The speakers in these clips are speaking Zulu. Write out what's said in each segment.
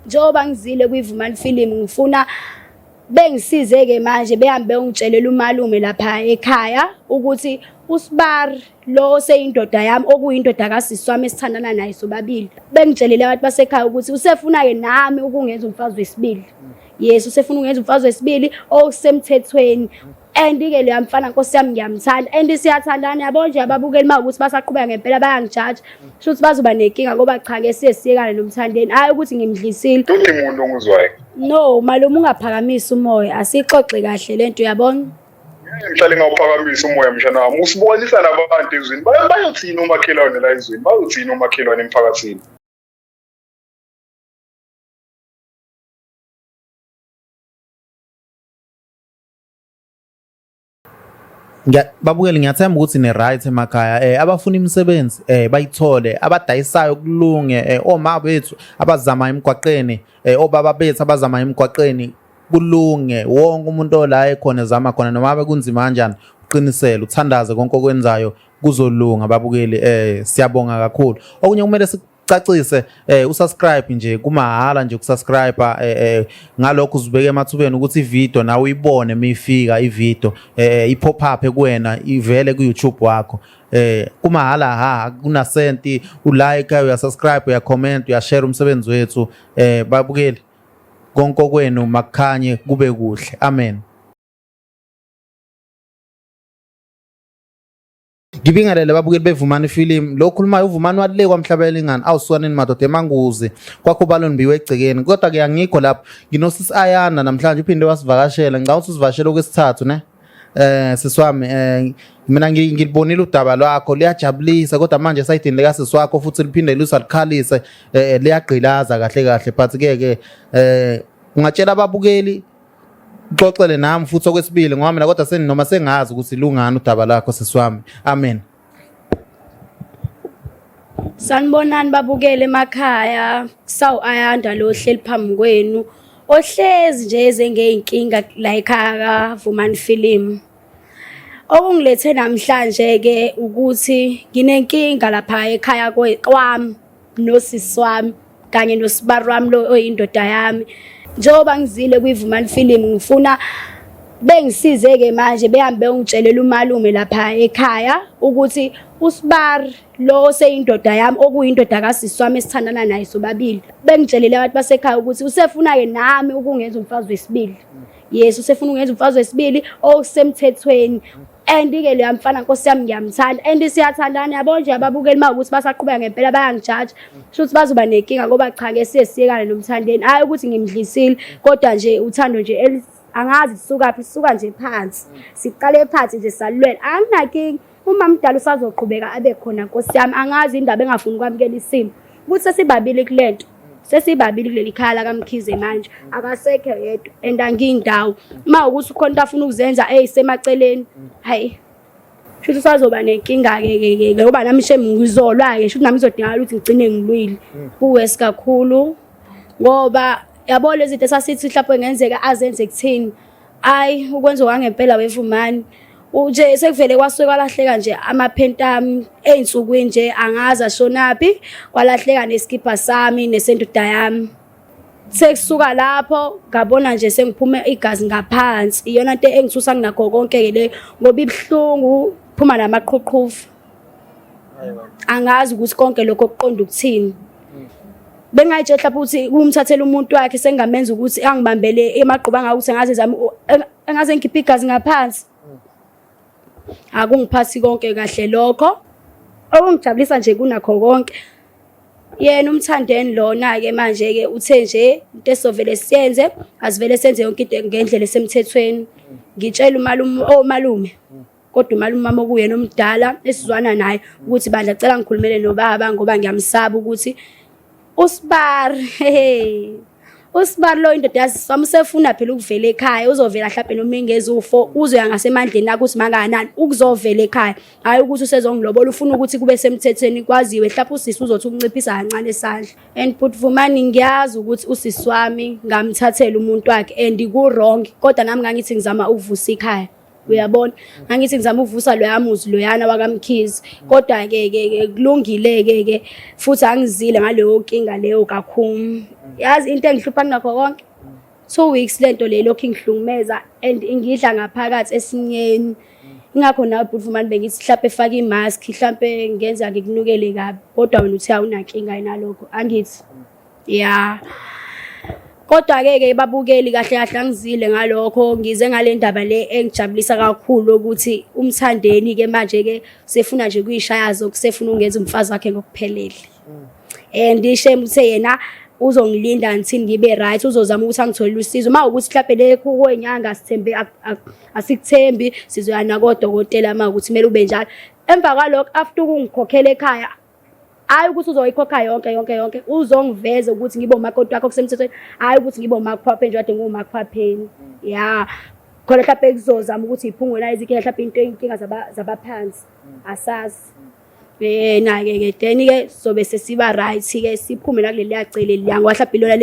njengoba ngizile kwiVumani Film ngifuna bengisizeke manje behambe ungitshelela umalume lapha ekhaya ukuthi uSibari lo seyindoda yami okuyindoda kasisi wami esithandana naye sobabili. Bengitshelele abantu basekhaya ukuthi usefuna ke nami ukungenza umfazi wesibili. Yes, usefuna ukungenza umfazi wesibili okusemthethweni. And-ke lo mfana Nkosi yami ngiyamthanda and siyathandana yabo nje ababukeli mawukuthi basaqhubeka ngempela bayangijaji sho ukuthi bazoba nenkinga ngoba cha ke siyesiyekana nomthandeni hayi ukuthi ngimdlisile uthi umuntu ongizwayo no malume ungaphakamisa umoya asixoxe kahle lento uyabona ngihlale ngawuphakamisa umoya mshana wami usibonisa nabantu ezweni bayothina umakhelwane la ezweni bayothina umakhelwane emphakathini babukeli ngiyathemba ukuthi ne-right emakhaya abafuna imisebenzi bayithole abadayisayo kulunge oma bethu abazama emgwaqeni obaba bethu abazama emgwaqeni kulunge wonke umuntu ola ekhona ezama khona noma abe kunzima kanjani uqinisele uthandaze konke okwenzayo kuzolunga babukeli siyabonga kakhulu okunye kumele cacise usubscribe nje kumahhala nje ukusubscribe ngalokho uzibeke emathubeni ukuthi ivideo nawe uyibone mifika ivideo ipop up kuwena ivele ku YouTube wakho kumahhala ha kuna senti ulike uyasubscribe uyacomment uyashare umsebenzi wethu babukeli konke kwenu makhanye kube kuhle amen. Ngibingelele babukeli beVumani Film lo khulumayo uVumani walile kwamhlabela ingane awuswaneni madoda emanguzi kwakho baloni biwe egcekeni kodwa ke angikho lapho nginosisi Ayana namhlanje uphinde wasivakashela ngicela ukuthi usivakashele okwesithathu ne siswami mina ngilibonile udaba lwakho liyajabulisa kodwa manje sayidini leka siswakho futhi liphinde lusalikhalise liyagqilaza kahle kahle but ke ungatshela ababukeli uxoxele nami futhi okwesibili ngoba mina kodwa noma sengazi ukuthi lungani udaba lakho siswami amen. Sanibonani babukele emakhaya sawu Ayanda lo hleli phambi kwenu ohlezi nje ezengeyinkinga la ekhaya Vumani Film okungilethe namhlanje ke ukuthi nginenkinga lapha ekhaya kwami nosisi wami kanye noSibari wami lo oyindoda yami njengoba ngizile kwiVumani Film ngifuna bengisizeke manje behambe ungitshelela umalume lapha ekhaya ukuthi uSibari lo seyindoda yami okuyindoda kasisi wami esithandana naye sobabili. Bengitshelele abantu basekhaya ukuthi usefuna ke nami ukungenza umfazi wesibili. Yes, usefuna ukungenza umfazi wesibili okusemthethweni. And-ke lo mfana Nkosi yami ngiyamthanda and siyathandana yabo nje ababukeli mawukuthi basaqhubeka ngempela bayangijaji sho ukuthi bazoba nenkinga ngoba cha ke siyesiyekana nomthandeni hayi ukuthi ngimdlisile kodwa nje uthando nje angazi sisuka nje phansi siqale phansi nje salwela anginaki uma mdala usazoqhubeka abe khona Nkosi yami angazi indaba engafuni kwamukela isimo ukuthi sesibabili kulento sesibabili kuleli khaya la kaMkhize manje akasekho yedwa and angiyindawo mawukuthi ukhona afuna ukuzenza semaceleni hayi sho ukuthi sazoba nenkinga ke ngoba nami ngizolwa ke sho ukuthi nami ngizodingala ukuthi ngigcine ngilwile kuwesi kakhulu ngoba yabo lezi zinto sasithi mhlawumbe ngenzeka azenze kuthini ayi ukwenza kwangempela weVumani nje sekuvele kwasuke kwalahleka nje amaphenta ami einsukwini nje angazi ashonaphi kwalahleka neskipa sami nesendoda yami sekusuka lapho ngabona nje sengiphuma igazi ngaphansi iyona into engithusa nginakho konke ke le ngoba ibhlungu phuma namaqhuqhufu angazi ukuthi konke lokho kuqonda ukuthini bengayitshe mhlawumbe ukuthi kumthathela umuntu wakhe sengamenza ukuthi angibambele emagquba ngakuthi engaze ngikhiphe igazi ngaphansi akungiphathi konke kahle lokho okungijabulisa nje kunakho konke yena umthandeni lona ke manje ke uthe nje into esovele siyenze asivele senze yonke into ngendlela esemthethweni ngitshela umalume kodwa umalume mama okuyena omdala esizwana naye ukuthi bandla cela ngikhulumele nobaba ngoba ngiyamsaba ukuthi uSibari lo indoda yasami usefuna phela ukuvela ekhaya uzovela mhlawumbe noma ingezufo uzoya ngasemandleni la ukuthi manganani ukuzovela ekhaya hayi ukuthi usezongilobola ufuna ukuthi kube semthethweni kwaziwe mhlawumbe usisi uzothi ukunciphisa kancane esandla and but Vumani ngiyazi ukuthi usisi wami ngamthathela umuntu wakhe and ku wrong kodwa nami ngangithi ngizama ukuvusa ikhaya uyabona angithi ngizama uvusa loya muzi loyana wakamkhizi kodwa ke kulungile ke futhi angizile ngaleyo nkinga leyo kakhulu yazi into engihlupha nakho konke 2 weeks lento le lokhu ingihlungumeza and ingidla ngaphakathi esinyeni ingakho nawe Bhutfumani bengithi mhlawumbe efaka imask mhlawumbe ngenza ngikunukele kabi kodwa wena uthi awunankinga inalokho angithi yeah kodwa ke babukeli kahle kahle angizile ngalokho ngize ngale ndaba le engijabulisa kakhulu ukuthi umthandeni ke manje ke sefuna nje kuyishayazo kusefuna ungenza umfazi wakhe ngokuphelele and ishame uthe yena uzongilinda until ngibe right uzozama ukuthi angitholele usizo mawukuthi mhlawumbe le kwenyanga sithembe asikuthembi sizoyana kodokotela mawukuthi kumele ube njalo emva kwalokho after ukungikhokhela ekhaya hayi ukuthi uzoyikhokha yonke uzongiveza ukuthi ngibe umakoti wakho kusemthethweni hayi ukuthi ngibe umakhwaphe nje kade ngumakhwapheni yeah khona mhlawumbe kuzozama ukuthi iphungula izinkinga mhlawumbe into inkinga zabaphansi asazi na-ke then-ke sobe sesiba right-ke siphume nakuleli yacele liyango mhlawumbe ilona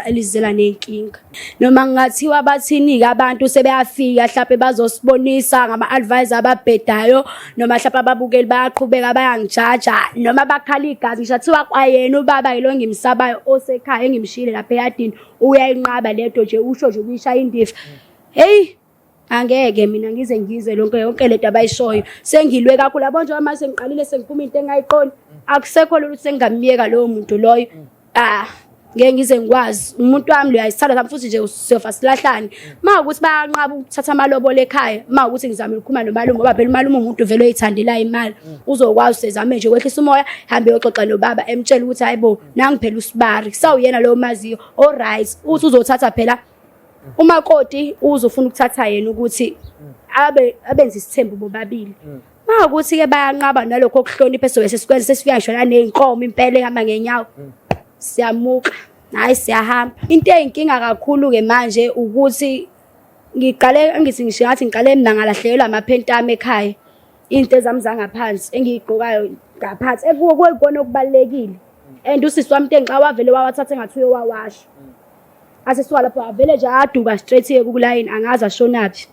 elizela nenkinga noma ngingathiwa bathini-ke abantu sebeyafika mhlawumbe bazosibonisa ngama-advisor ababhedayo noma mhlawumbe ababukeli bayaqhubeka bayangijaja noma bakhala igazi ngisho athiwa kwayena ubaba yilo ngimsabayo osekhaya engimshiyile lapha eyadini uyayinqaba lento nje usho nje ukuyishaya indifa hey angeke mina ngize yonke lento abayishoyo sengilwe kakhulu yabo nje mase ngiqalile sengiphuma into engayiqoni akusekho lo ukuthi sengamiyeka lowo muntu loyo ngeke ngize ngikwazi umuntu wami lo uyayisithanda sami futhi nje siyofa silahlane mawukuthi bayanqaba ukuthatha amalobole ekhaya mawukuthi ngizama ukukhuluma nomalume ngoba phela umalume umuntu vele oyithandela imali uzokwazi usezame nje kwehlisa umoya hambe yoxoxa nobaba emtshela ukuthi hayibo nangi phela usibari kusawuyena lo maziyo all right uthi uzothatha phela umakoti uzofuna ukuthatha yena ukuthi abenze isithembu bobabili mawukuthi ke bayanqaba nalokho okuhlonipha sobe sikwenza sesifika ngisho nanenkomo impela ehamba ngenyawo siyamuka hayi siyahamba into eyinkinga kakhulu ke manje ukuthi ngiqale mina ngalahlekelwa amaphenti ami ekhaya into ezami zangaphansi engiyigqokayo ngaphansi ekukona okubalekile and usisi wami ntenqa wavele wawathatha engathi uyowawasha asisuka lapho avele nje aduka straight kulayini angazi ashonaphi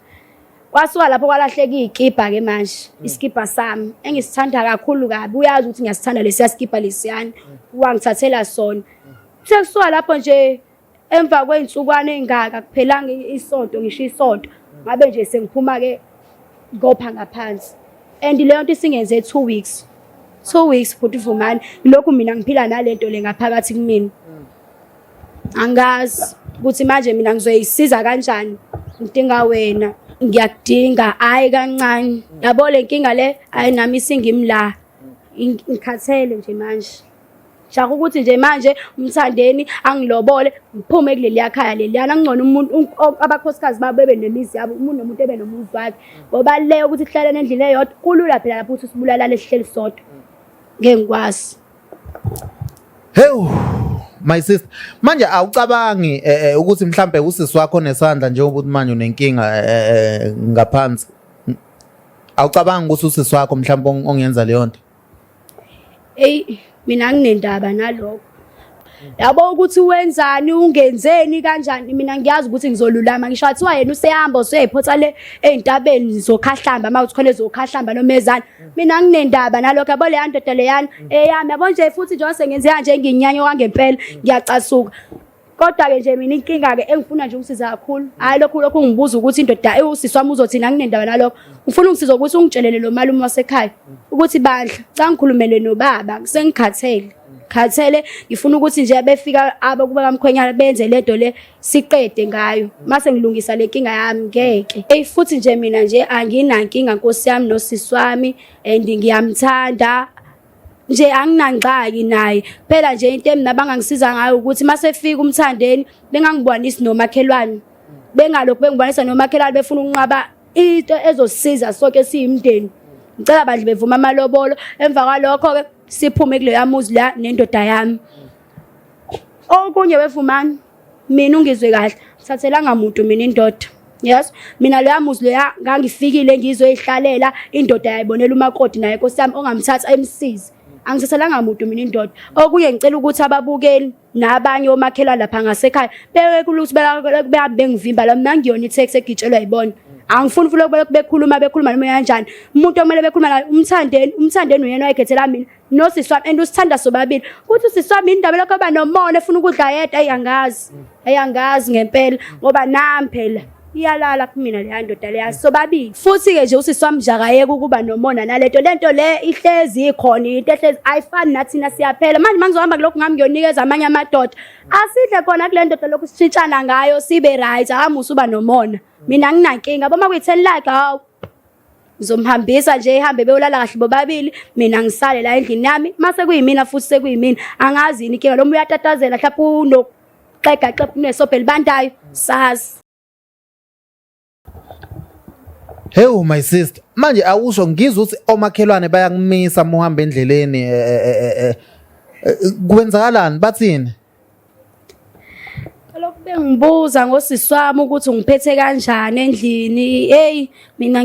wasuka lapho kwalahleka izikipa ke manje isikipa sami engisithanda kakhulu kabi uyazi ukuthi ngiyasithanda lesiya skipa lesiyana wangithathela sona sekusuka lapho nje emva kweinsukwana engaka kuphelanga isonto ngisho isonto ngabe nje sengiphuma ke ngopha ngaphansi and leyo nto isingenze 2 weeks Bhutfumani lokhu mina ngiphila nalento le ngaphakathi kumina angazi ukuthi manje mina ngizoyisiza kanjani ngidinga wena ngiyakudinga hayi kancane yabo le nkinga le hayi nami isingimla ngikhathele nje manje shaka ukuthi nje manje umthandeni angilobole ngiphume kuleli yakhaya leliyana ngcono umuntu abakhosikazi babebe nemizi yabo umuntu nomuntu ebe nomuzi wakhe ngoba leyo ukuthi kuhlale endlini eyodwa kulula phela lapho ukuthi sibulala lesihleli sodwa ngeke ngikwazi my sister manje awucabangi ukuthi mhlambe usisi wakho nesandla njengoba uthi manje unenkinga ngaphansi awucabangi ukuthi usisi wakho mhlambe ongenza leyo nto mina nginendaba nalokho yabo ukuthi wenzani ungenzeni kanjani mina ngiyazi ukuthi ngizolulama ngisho athiwa yena usehamba useyiphotha le eintabeni zokhahlamba mawuthi khona ezokhahlamba nomezana mina nginendaba nalokho yabo le yandoda leyana eyami yabo nje futhi nje wasengenze kanje nginyanya kwangempela ngiyacasuka kodwa ke nje mina inkinga ke engifuna nje ukusiza kakhulu hayi lokho ngibuza ukuthi indoda usisi wami uzothina nginendaba nalokho ngifuna ungisiza ukuthi ungitshelele lo malume wasekhaya ukuthi bandla cha ngikhulumele nobaba sengikhathele ngifuna ukuthi nje befika abakuba kamkhwenyana benze lento le siqede ngayo mase ngilungisa le nkinga yami ngeke futhi nje mina nje anginankinga Nkosi yami nosisi wami and ngiyamthanda nje anginangxaki naye phela nje into emina bangangisiza ngayo ukuthi mase fika umthandeni bengangibonisi nomakhelwane bengalokho bengibonisa nomakhelwane befuna ukunqaba into ezosiza sonke siyimndeni ngicela bandle bevuma amalobolo emva kwalokho ke siphume kule yamuzi la nendoda yami okunye Bhutfumani mina ungizwe kahle thathelanga umuntu mina indoda yes mina lo yamuzi lo ngangifikile ngizoyihlalela indoda yayibonela umakoti naye Nkosi yami ongamthatha emsizi angisathelanga umuntu mina indoda okunye ngicela ukuthi ababukeli nabanye omakhelwa lapha ngasekhaya beke ukuthi bengivimba la mina ngiyona itext egitshelwa yibona angifuni futhi bekhuluma noma kanjani umuntu okumele bekhuluma naye umthandeni uyena wayikhethela mina nosisi wami and usithanda sobabili futhi usisi wami indaba lokho aba nomona efuna ukudla yedwa ayangazi ngempela ngoba nami phela iyalala kumina le ndoda leya sobabili futhi ke nje usisi wami jakayeka ukuba nomona lento le ihlezi ikhona into ehlezi ayifani nathina siyaphela manje mangizohamba kulokho ngami ngiyonikeza amanye amadoda asidle khona kule ndoda lokhu sitshitshana ngayo sibe right amusa uba nomona mina nginankinga boma kuyi-10 like hawu ngizomhambisa nje ehambe beyolala kahle bobabili mina ngisale la endlini yami mase kuyimina futhi sekuyimina angazi yini inkinga lo muntu uyatatazela mhlawumbe unoxegaxexa kunesobhe libandayo sazi. Hey my sister manje awusho ngizwe ukuthi omakhelwane bayangimisa uma uhamba endleleni kwenzakalani bathini? Lokhu bengibuza ngosisi wami ukuthi ngiphethe kanjani endlini hey mina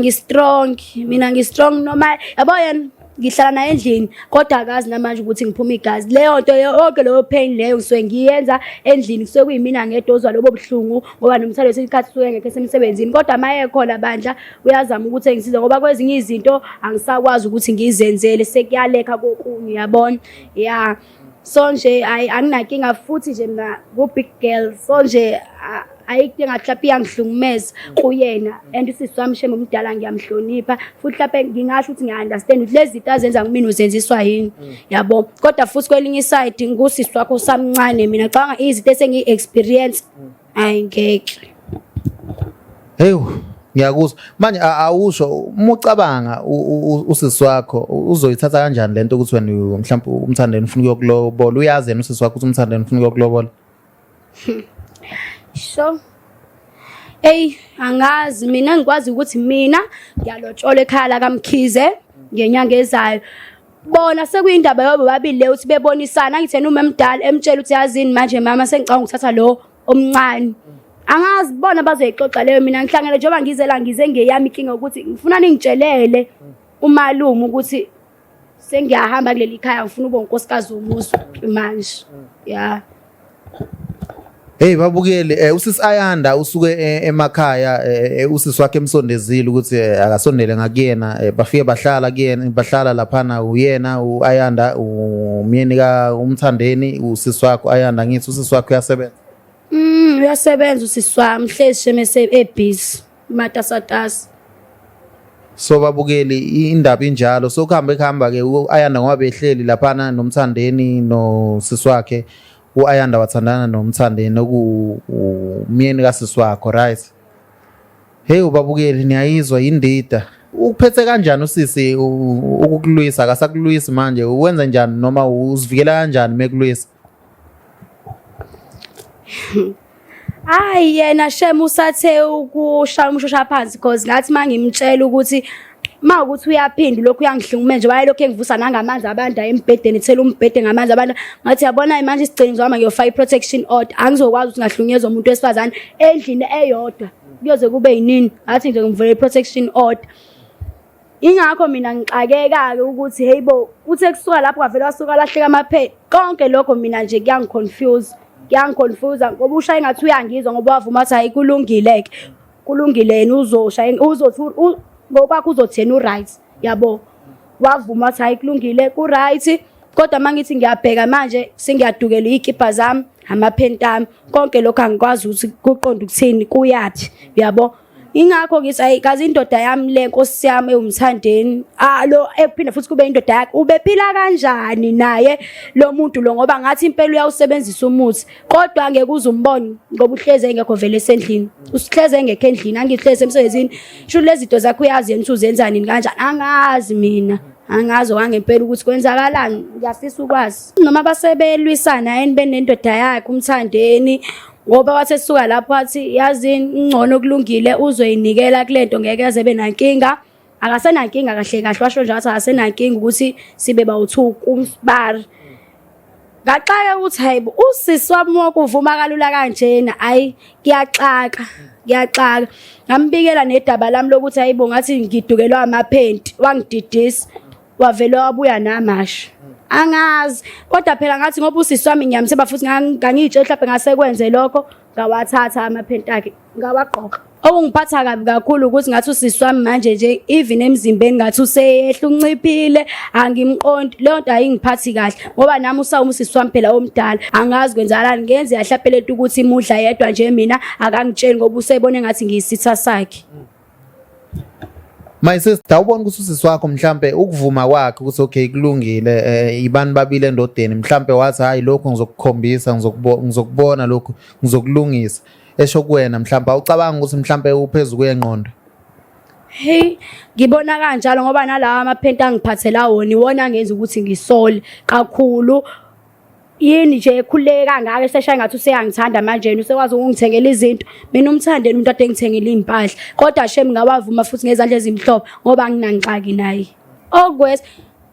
ngistrong noma yabo yena ngihlala naye endlini kodwa akazi namanje ukuthi ngiphuma igazi leyo nto yonke leyo pain leyo ngisuke ngiyenza endlini kusuke kuyimina ngedozwa lobo buhlungu ngoba nomthalo wesikhathi suke ngekho esemsebenzini kodwa maye khona bandla uyazama ukuthi engisize ngoba kwezinye izinto angisakwazi ukuthi ngizenzele sekuyaleka kokunye yabona yeah so nje anginankinga futhi nje mina ku big girl so nje ayikho ngahlaphi yangihlungumeza kuyena and usisi wami sheme umdala ngiyamhlonipha futhi mhlawumbe ngingasho ukuthi ngiyaunderstand ukuthi lezi zinto azenza kumina uzenziswa yini yabo kodwa futhi kwelinye side ngusisi wakho samncane mina cabanga izinto esengi-experience ayingeke. Hey ngiyakuzwa manje awusho uma ucabanga usisi wakho uzoyithatha kanjani lento ukuthi wena mhlawumbe umthandeni ufuna ukuyokulobola uyazi yena usisi wakho ukuthi umthandeni ufuna ukuyokulobola? So angazi mina ngikwazi ukuthi mina ngiyalotshola ekhaya la kaMkhize ngenyanga ezayo bona sekuyindaba yabo babili le uthi bebonisana ngithena uma emdala emtshela ukuthi yazini manje mama sengicanga ukuthatha lo omncane angazi bona bazoyixoxa leyo mina ngihlangene njengoba ngize ngeyami inkinga ukuthi ngifuna ningitshelele umalume ukuthi sengiyahamba kuleli khaya ngifuna ube unkosikazi womuzi manje yeah. Hey babukeli usisi Ayanda usuke emakhaya usisi wakhe emsondezile ukuthi akasondele ngakuyena bafike bahlala kuyena bahlala laphana uyena uAyanda umyeni ka umthandeni usisi wakho Ayanda ngithi usisi wakho uyasebenza uyasebenza usisi wami hlezi shemese ebusy matasatasa. So babukeli indaba injalo so kuhamba ke uAyanda ngoba behleli laphana nomthandeni nosisi wakhe uAyanda wathandana nomthandeni umyeni kasisi wakho right. Hey ubabukeli niyayizwa indida ukuphethe kanjani usisi ukukulwisa akasakulwisi manje uwenza njani noma uzivikela kanjani mekulwisa? Hayi yena shema usathe ukushaya umshosha phansi because ngathi mangimtshela ukuthi mawukuthi uyaphinda lokho uyangihlunguma nje waye lokho engivusa nangamanzi abandayo embhedeni ethela umbhede ngamanzi abantu ngathi yabona manje isigcini zoma ngiyofaka i-protection order angizokwazi ukuthi ngahlunyezwa umuntu wesifazane endlini eyodwa kuyoze kube yinini ngathi nje ngivule i-protection order ingakho mina ngixakeka-ke ukuthi heyibo uthe kusuka lapho kwavele wasuka lahleka amaphela konke lokho mina nje kuyangiconfuse ngoba ushaye ngathi uyangizwa ngoba wavuma ukuthi hayi kulungile yena uzoshaya uzothi ngoba kuzothena uright yabo wavuma ukuthi hayi kulungile ku right kodwa mangithi ngiyabheka manje sengiyadukela ikipa zami amaphenti ami konke lokho angikwazi ukuthi kuqonda ukuthini kuyathi yabo ingakho ngithi hayi kazi indoda yami le nkosi yami ewumthandeni lo ephinda futhi kube indoda yakhe ubephila kanjani naye lo muntu lo ngoba ngathi impela uyawusebenzisa umuthi kodwa angeke uzumbone ngoba uhleze engekho vele esendlini usihleze engekho endlini angihleze emsebenzini sho lezi zinto zakho uyazi yena uzenza nini kanjani angazi mina angazi wangempela ukuthi kwenzakalani ngiyafisa ukwazi noma basebelwisana yini benendoda yakhe umthandeni ngoba wathe suka lapho athi yazini ingcono kulungile uzoyinikela kulento ngeke yaze benankinga akasenankinga kahle washo nje athi akasenankinga ukuthi sibe bawu2 kumsibari ngaxaka ukuthi hayibo usisi wami wokuvuma kalula kanjena hayi ngiyaxaka ngambikela nedaba lami lokuthi hayibo ngathi ngidukelwa amaphenti wangididisa wavele wabuya namasha angazi kodwa phela ngathi ngoba usisi wami ngiyamthemba futhi ngangitshe mhlawumbe ngasekwenze lokho ngawathatha amaphenti akhe ngawaqoqa Okungiphatha kabi kakhulu ukuthi ngathi usisi wami manje nje even emzimbeni ngathi useyehla unciphile angimqondi leyo nto ayingiphathi kahle ngoba nami usisi wami phela omdala angazi kwenzakalani ngenze yahlaphele ukuthi imudla yedwa nje mina akangitsheli ngoba usebone ngathi ngiyisitha sakhe. My sister awubona ukuthi usisi wakho mhlambe ukuvuma kwakhe ukuthi okay kulungile ibani babili endodeni mhlambe wathi hayi lokho ngizokukhombisa ngizokubona lokho ngizokulungisa esho kuwena mhlambe awucabanga ukuthi mhlambe uphezulu kuyengqondo. Hey ngibona kanjalo ngoba nalawa amaphenti angiphathela wona iwona ngenza ukuthi ngisole kakhulu yini nje ekhuleka ngake eseshaya ngathi useyangithanda manje yena usekwazi ukungithengela izinto mina umthandeni umuntu ade ngithengela impahla kodwa shem ngawavuma futhi ngezandla ezimhlophe ngoba nginanxaki naye okwes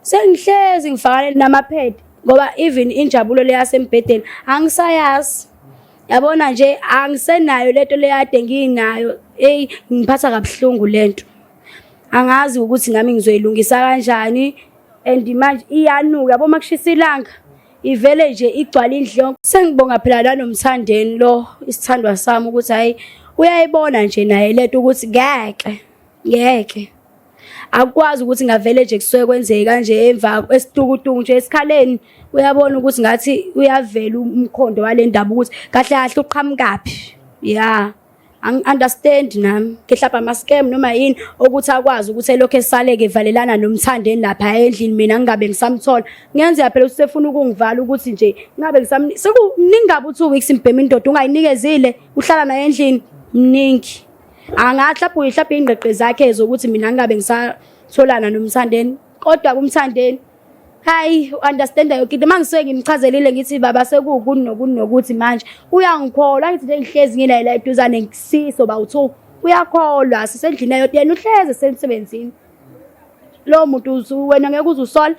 sengihlezi ngifakane namaphedi ngoba even injabulo leyasembedeni angisayazi yabona nje angisenayo lento leyade nginayo ngiphatha kabuhlungu lento angazi ukuthi nami ngizoyilungisa kanjani and manje iyanuka yabo makushisa ilanga ivele nje igcwala indlongo sengibonga phela nanomthandeni lo isithandwa sami ukuthi hayi uyayibona nje naye lento ukuthi ngeke akwazi ukuthi ngavele nje kusuke kwenzeke kanje emva esitukutungu nje esikhaleni uyabona ukuthi ngathi uyavela umkhondo wale ndaba ukuthi kahle kahle uqhamukaphi understand nami ngihlapha ama scam noma yini ukuthi akwazi ukuthi elokho esaleke evalelana nomthandeni lapha endlini mina ngingabe ngisamthola ngenza phela usefuna ukungivala ukuthi nje ngabe sekumningabe u2 weeks imbhema indoda ungayinikezile uhlala naye endlini mningi angahlapha uyihlapha ingqeqe zakhe ezokuthi mina ngingabe ngisatholana nomthandeni kodwa kumthandeni hayi understand yonke into mangisuke ngimchazelile ngithi baba sekunokuthi manje uyangikholwa ngithi nje ngihlezi ngila la eduzane ngisiso bawu2 uyakholwa sisendlini yodwa yena uhleze esemsebenzini lo muntu wena ngeke uzusola.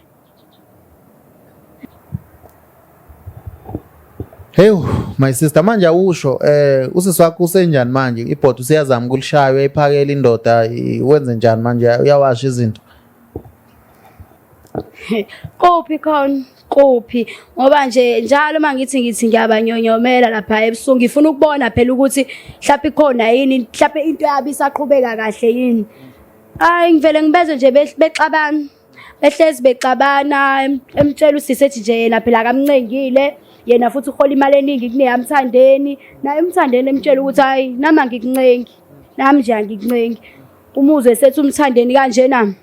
Hey my sister manje awusho usisi wakho usenjani manje ibhodi usiyazama ukulishaya uyayiphakela indoda wenze njani manje uyawasha izinto. Kophi ngoba nje njalo mangithi ngiyabanyonyomela lapha ebusuku ngifuna ukubona phela ukuthi mhlawumbe ikhona yini mhlawumbe into yabi isaqhubeka kahle yini ngivele ngibeze nje bexabana behlezi bexabana emtshela usisi ethi nje yena phela akamncengile yena futhi uhola imali eningi kuneyamthandeni naye umthandeni emtshela ukuthi hayi nama ngikuncengi nami nje angikuncengi umuzwe sethi umthandeni kanjena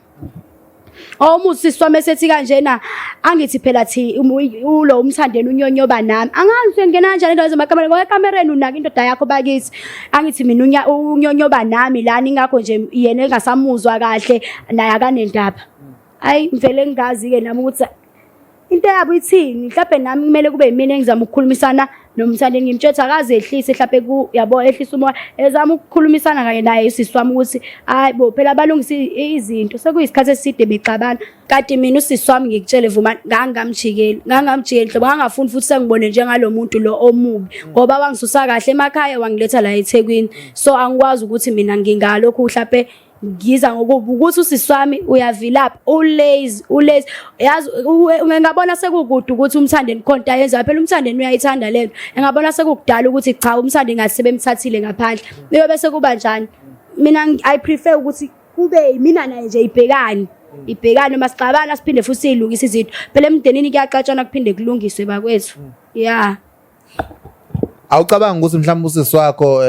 usisi wami esethi kanjena angithi phela thi ulo umthandeni unyonyoba nami angazi ngena kanjani into zemakamera ngoba ekamereni unaka indoda yakho bakithi angithi mina unyonyoba nami lana ingakho nje yena engasamuzwa kahle naye akanendaba hayi ngivele ngingazi ke nami ukuthi into yabo ithini mhlawumbe nami kumele kube yimina engizama ukukhulumisana nomthandeni ngimtshela akaze ehlise mhlawumbe yabo ehlisa umoya ezama ukukhulumisana kanye naye usisi wami ukuthi hayi bo phela balungisa izinto sekuyisikhathi eside bexabana kanti mina usisi wami ngikutshele vuma ngangamjikeli hlobo ngangafuni futhi sengibone njengalo muntu lo omubi ngoba wangisusa kahle emakhaya wangiletha la eThekwini so angikwazi ukuthi mina ngingalokho mhlawumbe ngiza ngokuba ukuthi usisi wami uyavilapha ulazy yazi ngingabona sekukude ukuthi umthandeni khonto ayenza phela umthandeni uyayithanda lento ngingabona sekukudala ukuthi cha umthandeni ngase bemthathile ngaphandle beyobe sekuba njani mina I prefer ukuthi kube mina naye nje ibhekane masixabana siphinde futhi silungise izinto phela emdenini kuyaxatshana kuphinde kulungiswe bakwethu awucabanga ukuthi mhlawumbe usisi wakho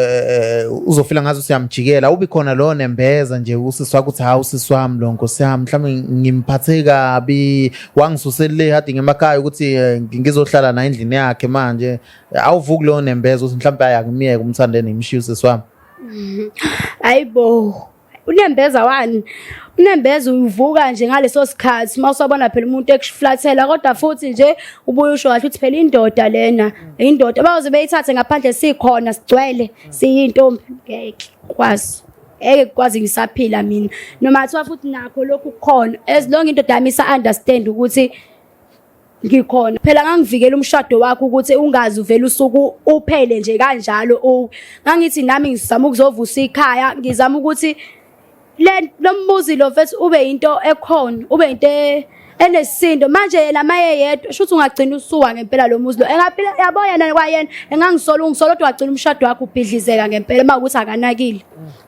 uzofila ngathi usiyamjikela ubi khona lo nembeza nje usisi wakho uthi ha usisi wami lo nkosi yami mhlawumbe ngimphathe kabi wangisusele hadi ngemakhaya ukuthi ngizohlala na endlini yakhe manje awuvuki lo nembeza ukuthi mhlawumbe ayakimiyeke umthandeni ngimshiya usisi wami. Hayibo unembeza wani unembeza uvuka nje ngaleso sikhathi mawusabona phela umuntu ekuflathela kodwa futhi nje ubuye usho kahle uthi phela indoda lena indoda bayoze beyithathe ngaphandle sikhona sigcwele siyintombi ngeke kwazi ngisaphila mina noma athiwa futhi nakho lokhu kukhona as long indoda yami isa understand ukuthi ngikhona phela ngangivikela umshado wakho ukuthi ungazi uvela usuku uphele nje kanjalo ngangithi nami ngizama ukuzovusa ikhaya ngizama ukuthi lo mbuzi lo mfethu ube into ekhona ube into enesisindo manje yena maye yedwa shuthi ungagcina usuwa ngempela lo muzi lo engaphila yabo yena kwayena engangisola ungisola kodwa wagcina umshado wakhe ubhidlizeka ngempela makuthi akanakile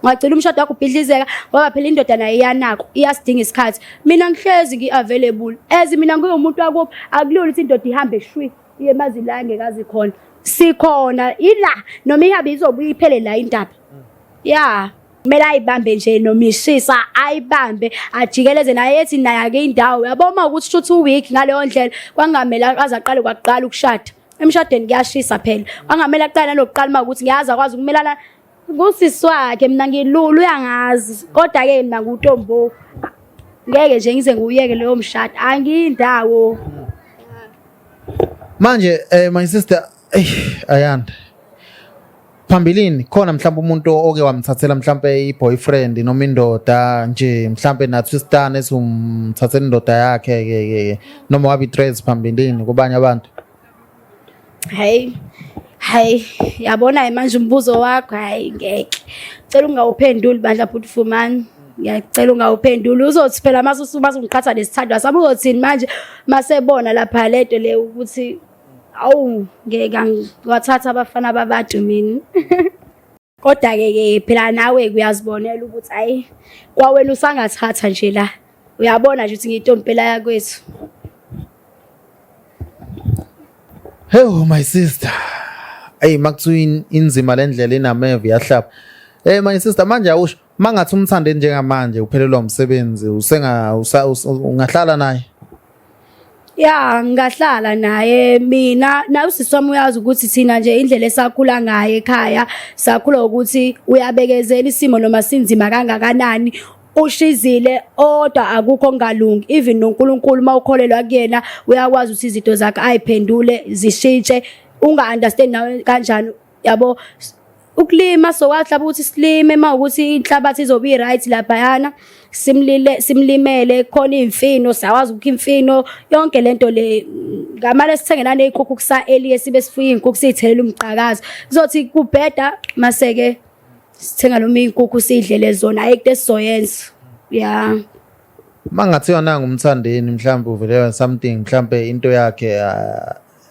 ungagcina umshado wakhe ubhidlizeka ngoba phela indoda nayo iyanako iyasidinga isikhathi mina ngihlezi ngi-available mina ngiwumuntu wakubo akulula ukuthi indoda ihambe shwi iye emazila angekazi khona sikhona ila noma ihambe izobuya iphele la indaba ya kumele ayibambe nje noma ishisa ayibambe ajikeleze naye ethi naye ake indawo yaboma ukuthi shuthi uweek ngaleyo ndlela kwangamela azaqale kwaqala ukushada emshadweni kuyashisa phela kwangamela aqala nokuqala makuthi ngiyazi akwazi ukumelana ngusisi wakhe mina ngilulu uyangazi kodwa ke mina ngutombo ngeke nje ngize nguyeke leyo mshado angiyindawo manje my sister Ayanda phambilini khona mhlawumbe umuntu oke wamthathela mhlawumbe i-boyfriend noma indoda nje mhlawumbe nathi isitana esumthathela indoda yakhe ke noma wabi threats phambilini kubanye abantu hayi yabona manje umbuzo wakho hayi ngeke cela ungawuphenduli bandla futhi fumani ngiyacela ungawuphenduli uzothi phela masungqatha nesithandwa sami uzothini manje masebona lapha leto le ukuthi awu ngeke ngiwathatha abafana babadu mina kodwa ke phela nawe kuyazibonela ukuthi hayi kwawena usangathatha nje la uyabona nje ukuthi ngiyintompela yakwethu hey my sister makuthiwa inzima lendlela inameva yahlapa my sister manje awusho mangathi umthande njengamanje uphelelwa umsebenzi ungahlala naye ya ngahlala naye mina nawe siswami uyazi ukuthi thina nje indlela esakhula ngayo ekhaya sakhula ukuthi uyabekezela isimo noma sinzima kangakanani ushizile odwa akukho ngalungi even noNkulunkulu mawukholelwa kuyena uyakwazi ukuthi izinto zakhe ayiphendule zishintshe unga-understand nawe kanjani yabo ukulima sokwahlaba ukuthi silime mawukuthi inhlabathi izobe i-right laphayana simlimele khona imfino siyawazi ukukha imfino yonke lento le ngamale sithengela nezinkukhu kusa early sibe sifuya izinkukhu sithelela umcakazi kuzothi kubheda maseke sithenga noma izinkukhu sidlele zona ayikho esizoyenza ya mangathiwa nanga umthandeni mhlawumbe uvele something mhlawumbe into yakhe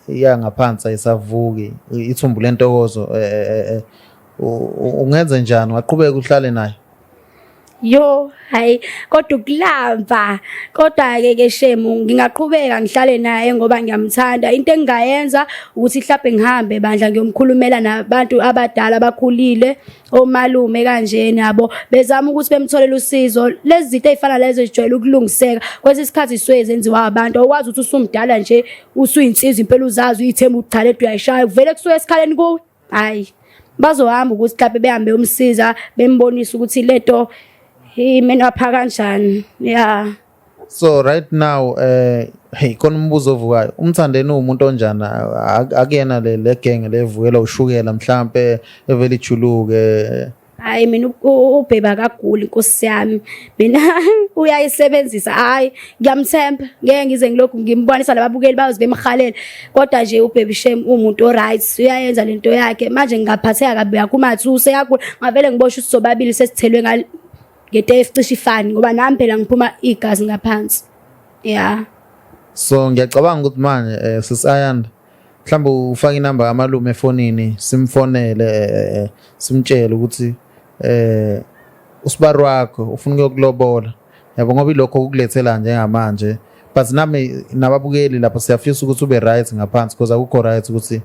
iyangaphansi ayisavuki ithumbu lentokozo ungenza njani waqhubeka uhlale naye yo hayi kodwa ukulamba kodwa ke shemu ngingaqhubeka ngihlale naye ngoba ngiyamthanda into engingayenza ukuthi mhlawumbe ngihambe bandla ngiyomkhulumela nabantu abadala abakhulile omalume kanje nabo bezama ukuthi bemtholele usizo lezi zinto ezifana lezo zijwayele ukulungiseka kwesisikhathi siwenziwa abantu awukwazi ukuthi usumdala nje usuyinsizwa impela uzazi uyithemba uqhale uyayishaya kuvele kusuke esikhaleni kuwe hayi bazohamba ukuthi mhlawumbe behambe umsiza bembonisa ukuthi lento mina apha kanjani yeah so right now hey khona umbuzo ovukayo umthandeni umuntu onjani akuyena le genge levukela ushukela mhlambe evela ijuluke hayi mina ubheba kaguli inkosi yami mina uyayisebenzisa hayi ngiyamthemba ngeke ngize ngilokhu ngimbonisa lababukeli bayoze bemkhalela kodwa nje ubheba shem umuntu oright uyayenza lento yakhe manje ngingaphatheka kabi yakumathuse yakho ngavele ngibosha ukuthi sobabili sesithelwe ngete eficisha ifani ngoba nami phela ngiphuma igazi ngaphansi yeah so ngiyacabanga ukuthi manje sisayanda mhlawumbe ufaka inamba kamalume efonini simfonele simtshele ukuthi usibaru wakho ufuna ukuyokulobola yabo ngoba ilokho ukukulethela njengamanje but nami nababukeli lapho siyafisa ukuthi ube right ngaphansi because akukho right ukuthi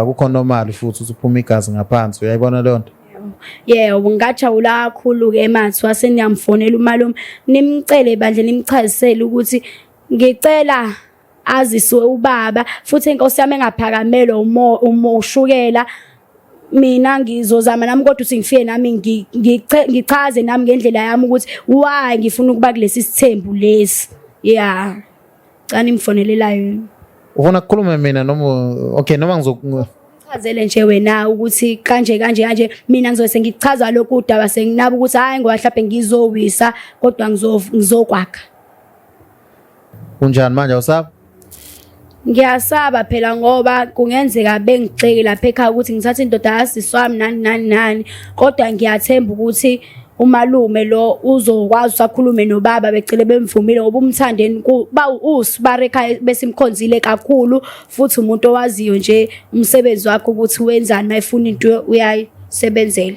akukho normal futhi ukuthi uphuma igazi ngaphansi uyayibona leyo nto yebo ngajabula kakhulu ke manje waseniyamfonela umalume nimcele bandle nimchazisele ukuthi ngicela aziswe ubaba futhi inkosi yami engaphakamela ushukela mina ngizozama nami kodwa uthi ngifike nami ngichaze nami ngendlela yami ukuthi why ngifuna ukuba kulesi sithembu lesi yeah cani imfonelelayo yini ufuna ukukhuluma mina noma okay noma chazele nje wena ukuthi kanje mina ngizobe sengichaza lokhu udaba senginabo ukuthi hayi ngoba mhlawumbe ngizowisa kodwa ngizokwakha kunjani manje usaba ngiyasaba phela ngoba kungenzeka bengigxeki lapha ekhaya ukuthi ngithatha indoda yasiswami nani kodwa ngiyathemba ukuthi umalume lo uzokwazi usakhulume nobaba becele bemvumile ngoba umthandeni usibara ekhaya besimkhonzile kakhulu futhi umuntu owaziyo nje umsebenzi wakhe ukuthi wenzani mayefuna into uyayisebenzela.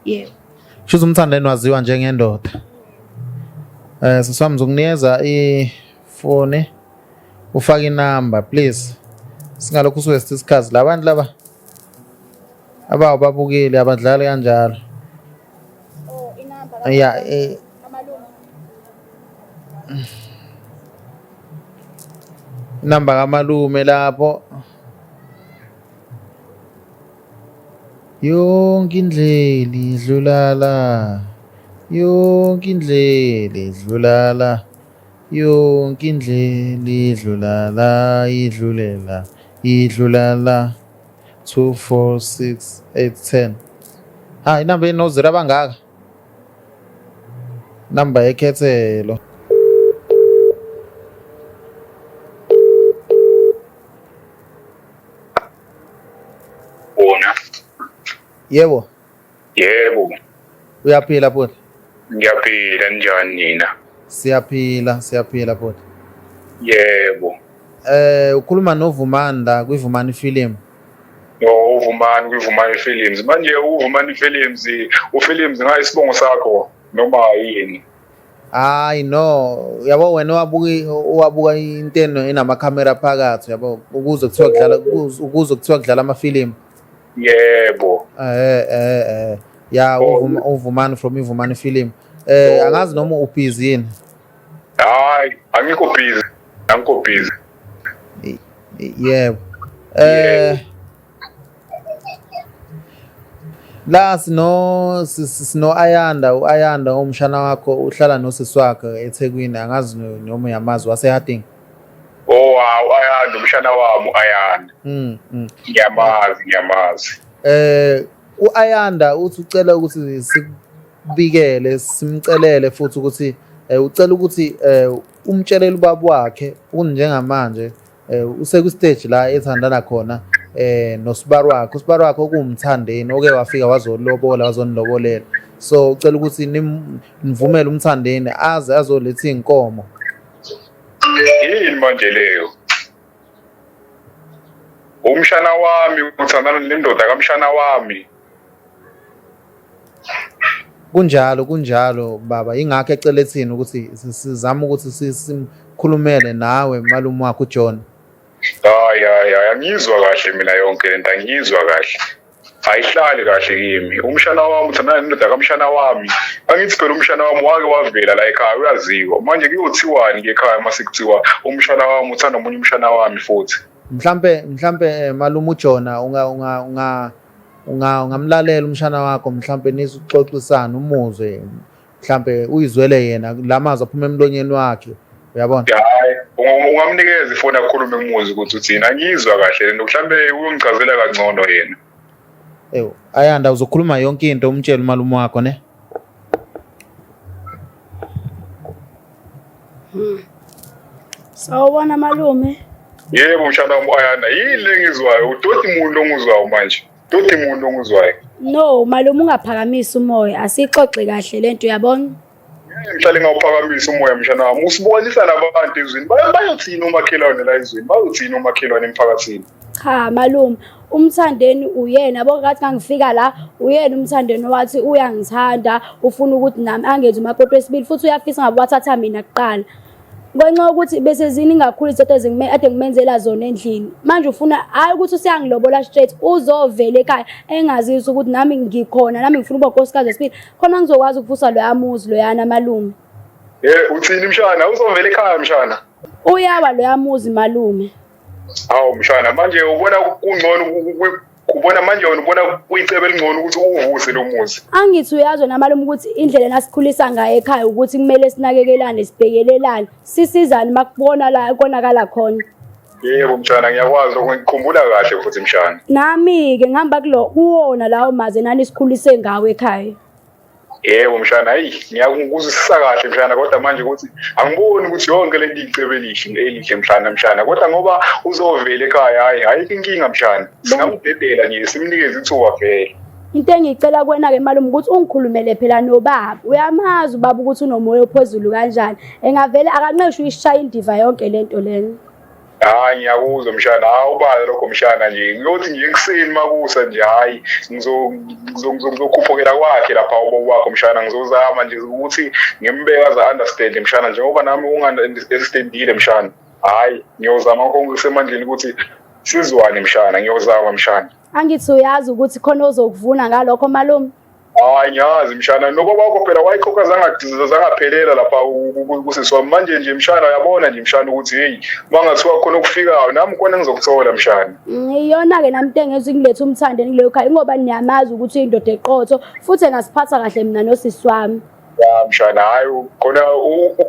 Yebo. Shuthi umthandeni waziwa njengendoda. Siswami zokunikeza ifone ufake inamba please. Singalokhu siwest isikhazi labantu laba babukeli abadlali kanjalo. Yeah, inamba kamalume lapho. Yonke indlela idlula la. Yonke indlela idlula la. Yonke indlela idlula la, idlulela, idlula la. 2 4 6 8 10. Inamba enozira abangaka. Namba yekhethelo. Bona. Yebo. Yebo. Uyaphila futhi? Ngiyaphila njani nina? Siyaphila futhi. Yebo. Ukhuluma noVumani la kwiVumani Film. Uvumani kwiVumani Films. Manje uVumani Films, uFilms ngayisibongo sakho noma yini? Hayi no, yabo wena wabuka inteno enamakhamera phakathi yabo ukuze kuthiwa kudlala amafilimu. Yebo. Ya uVumani from iVumani Film. Angazi noma ubusy yini? Hayi, angikho busy. Yebo. La sino Ayanda umshana wakho uhlala nosisi wakhe eThekwini angazi noma yamazi waseHarding. Wow, Ayanda umshana wami Ayanda. Ngiyamazi. uAyanda uthi ucela ukuthi sikubikele simcelele futhi ukuthi ucela ukuthi umtshelele ubaba wakhe unjengamanje useke stage la ethandana khona noSibari wakhe. uSibari wakhe okuwumthandeni oke wafika wazonilobolela. So ucela ukuthi nivumele umthandeni aze azoletha inkomo. Yini manje leyo? Umshana wami uthandana nendoda kamshana wami. Kunjalo baba, ingakho ecela ethini ukuthi sizama ukuthi simkhulumele nawe malume wakho uJohn. Angizwa kahle mina yonke lento angizwa kahle. Ayihlali kahle kimi. Umshana wami uthandana nendoda kamshana wami. Angithi phela umshana wami wake wavela la ekhaya uyaziwa. Manje kuyothiwani ke ekhaya mase kuthiwa umshana wami uthanda umunye umshana wami futhi. Mhlambe malume uJona ungamlalela umshana wakho mhlambe nisuxoxisana umuzwe mhlambe uyizwele yena lamazwi aphuma emlonyeni wakhe uyabona. Hayi ungamnikeza ifoni akhulume umuzi ukuthi uthina angizwa kahle lento mhlambe uyongichazela kangcono yena. Ayanda uzokhuluma yonke into umtshela umalume wakho ne. Sawubona malume. Yebo mshana wami Ayanda yile ngizwayo udoti umuntu onguzwayo manje. Doti umuntu onguzwayo. No malume ungaphakamisa umoya asixoxe kahle lento uyabona. Ngihlale ngawuphakamisa umoya mshana wami usibonisa nabantu ezweni bayothina umakhelwane la ezweni bayothina umakhelwane emphakathini. Cha malume umthandeni uyena yabo ngathi ngangifika la uyena umthandeni wathi uyangithanda ufuna ukuthi nami angenze umakoti wesibili futhi uyafisa ngabe wathatha mina kuqala. Ngenxa ukuthi bese ziningi kakhulu izinto ade ngimenzela zona endlini. Manje ufuna hayi ukuthi usiyangilobola straight uzovela ekhaya engazizwe ukuthi nami ngikhona nami ngifuna ukuba unkosikazi wesibili khona ngizokwazi ukuvusa lo yamuzi lo yana malume. Uthini mshana uzovela ekhaya mshana? Uyawa lo yamuzi malume. Hawu mshana manje ubona kungcono ubona manje ubona kuyicebe elingcono ukuthi uvuse lo muzi. Angithi uyazwa namalume ukuthi indlela nasikhulisa ngayo ekhaya ukuthi kumele sinakekelane sibhekelelane sisizane makubona la konakala khona. Yebo mshana ngiyakwazi ukukhumbula kahle futhi mshana. Nami ke ngihamba kuwona lawo maze nani sikhulise ngawo ekhaya. Yebo mshana ngiyakuzwisisa kahle mshana kodwa manje ukuthi angiboni ukuthi yonke lento icebe elihle mshana kodwa ngoba uzovela ekhaya hayi inkinga mshana singamdedela nje simnikeze ithuba vele. Into engicela kuwena-ke malume ukuthi ungikhulumele phela nobaba. Uyamazi ubaba ukuthi unomoya ophezulu kanjani. Engavele akanqeshe uyishaya indiva yonke lento lena. Hayi ngiyakuzwa mshana, hayi ubale lokho mshana nje. Ngiyothi nje ekuseni makusa nje hayi ngizokhuphukela kwakhe lapha ubobo wakho mshana, ngizozama nje ukuthi ngimbeka za understand mshana njengoba nami understandile mshana. Hayi ngiyozama konke kusemandleni ukuthi sizwane mshana, ngiyozama mshana. Angithi uyazi ukuthi khona ozokuvuna ngalokho malume? Hayi ngiyazi mshana, noba bakho phela wayikhokha zangaphelela lapha kusiswa manje nje mshana, uyabona nje mshana ukuthi hey mangathiwa khona okufikayo nami khona ngizokuthola mshana. Iyona-ke nami into engenza ngilethe umthande kuleyo khaya ingoba niyamazi ukuthi uyindoda eqotho futhi engasiphatha kahle mina nosisi wami. Ya mshana, hayi khona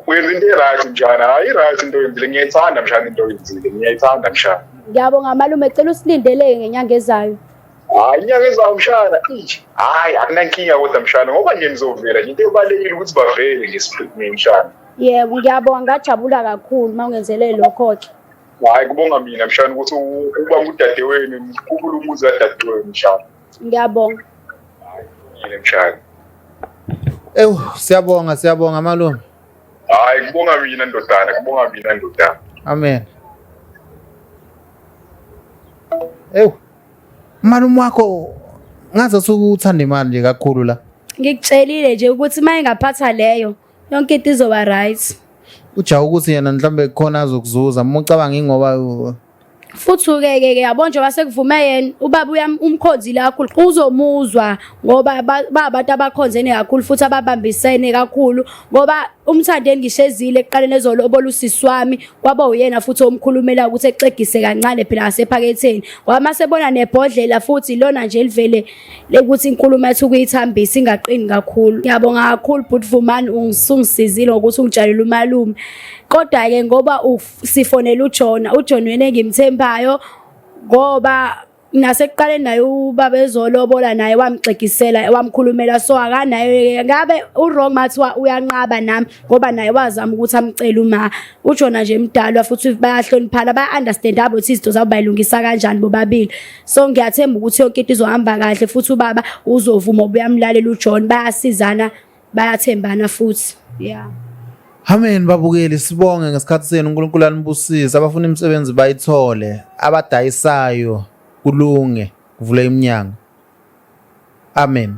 wenza into e-right mshana, hayi i-right into oyenzile, ngiyayithanda mshana into oyenzile, ngiyayithanda mshana. Ngiyabonga malume, cela usilindeleke ngenyanga ezayo. Hayi inyanga ezayo mshana, hayi akunankinga kodwa mshana ngoba nje nizovela nje, into ebalulekile ukuthi bavele nge-split mshana. Yebo ngiyabonga, ngajabula kakhulu uma ungenzele lokho-ke. Hayi kubonga mina mshana ukuthi uba ngudadewenu, ukubula umuzi kadadewenu mshana. Ngiyabonga. Hayi mshana. Siyabonga malume. Hayi kubonga mina ndodana, kubonga mina ndodana. Amen. Malume wakho ngaze sukuthanda imali nje kakhulu la. Ngikutshelile nje ukuthi uma engaphatha leyo yonke into izoba right. Ujaha ukuthi yena mhlambe khona azokuzuza, uma ucabanga ingoba Futhi-ke yabo nje wasekuvume yena ubaba umkhonzile kakhulu uzomuzwa ngoba babantu abakhonzene kakhulu futhi ababambisene kakhulu ngoba umthandeni ngishezile ekuqaleni ezolobola usisi wami kwaba uyena futhi omkhulumela ukuthi exegise kancane phela ngasephaketheni ngoba masebona nebhodlela futhi lona nje elivele lekuthi inkulumo yathi ukuyithambisa ingaqini kakhulu. Ngiyabonga kakhulu Bhuti ungisizile ngokuthi ungitshalele umalume. Kodwa-ke ngoba sifonela uJohn wena engimthembayo ngoba nasekuqaleni naye ubaba ezolobola naye wamxekisela wamkhulumela so akanayo ngabe uwrong mathiwa uyanqaba nami ngoba naye wazama ukuthi amcele uma uJohn nje emdalwa futhi bayahloniphana baya-understand abo ukuthi izinto zabo bayilungisa kanjani bobabili. So ngiyathemba ukuthi yonke into izohamba kahle futhi ubaba uzovuma ubuyamlalela uJohn, bayasizana bayathembana futhi. Yeah. Amen babukeli, sibonge ngesikhathi senu, uNkulunkulu anibusise, abafuna imisebenzi bayithole, abadayisayo kulunge, kuvule iminyango. Amen.